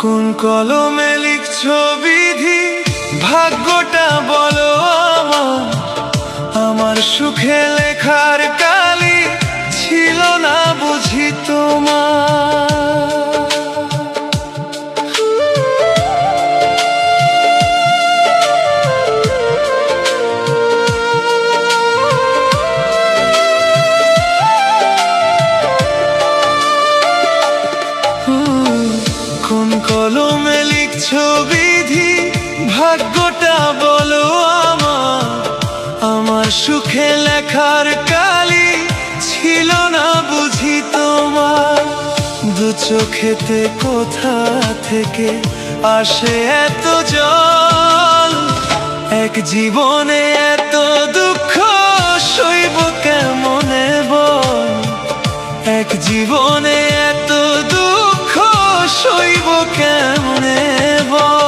কোন কলমে লিখছো বিধি, ভাগ্যটা বলো আমার। আমার সুখে লেখার কালি ছিল না বুঝি তোমার। কোন কলমে লিখছো বিধি, ভাগ্যটা বলো আমার। আমার সুখে লেখার কালি ছিল না বুঝি তোমার। দু চোখেতে কোথা থেকে আসে এত জল, এক জীবনে এত দুঃখ সইব কেমনে বল। এক জীবনে এত দুঃখ সইব কেমনে বল।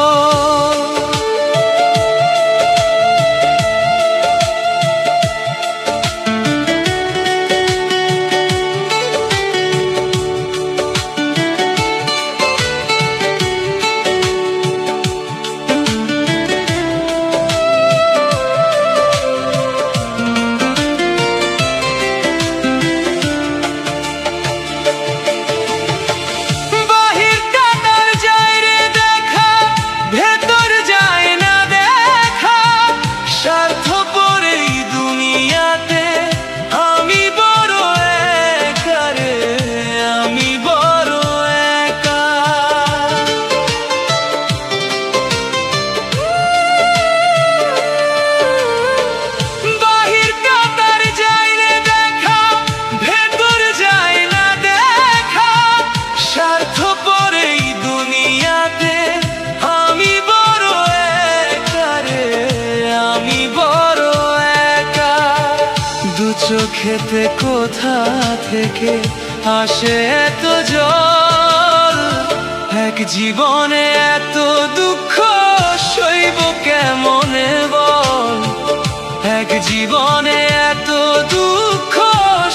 চোখেতে কোথা থেকে আসে এত জল, এক জীবনে এত দুঃখ সইব কেমনে বল। এক জীবনে এত দুঃখ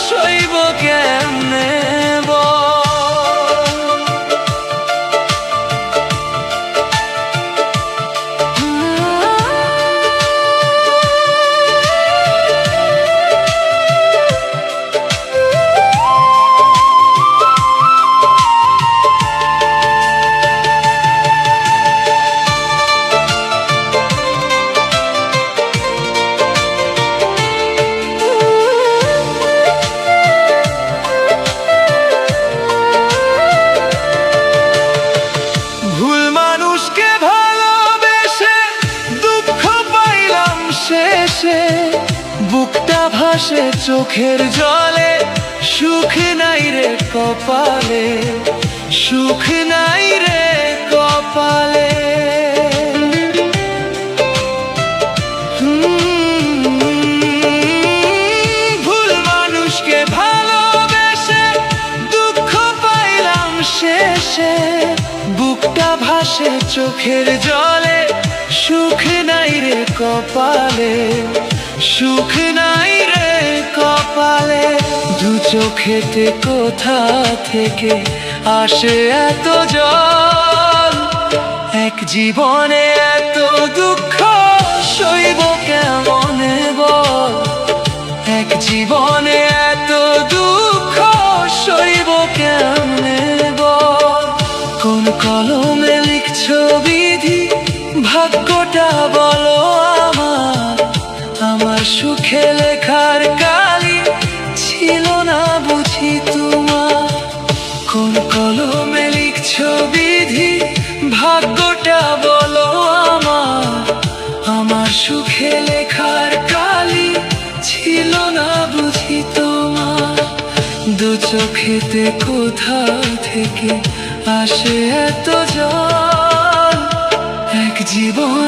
সইব কেমনে বল। বুকটা ভাসে চোখের জলে, সুখ নাই রে কপালে, সুখ নাই রে কপালে। ভুল মানুষকে ভালোবেসে দুঃখ পাইলাম শেষে। বুকটা ভাসে চোখের জলে, সুখ নাই রে কপালে, সুখ নাই রে কপালে। দু চোখেতে কোথা থেকে আসে এত জল, এক জীবনে এত দুঃখ সইব কেমনে বল। এক জীবনে এত দুঃখ সইব কেমনে বল। কোন কলমে লিখছো বিধি, ভাগ্যটা বলো আমার। আমার সুখে লেখার কালি ছিল না বুঝি তোমার। কোন কলমে লিখছো বিধি, ভাগ্যটা বলো আমার। আমার সুখে লেখার কালি ছিল না বুঝি তোমার। দু চোখেতে কোথা থেকে আসে এত জল, এক জীবন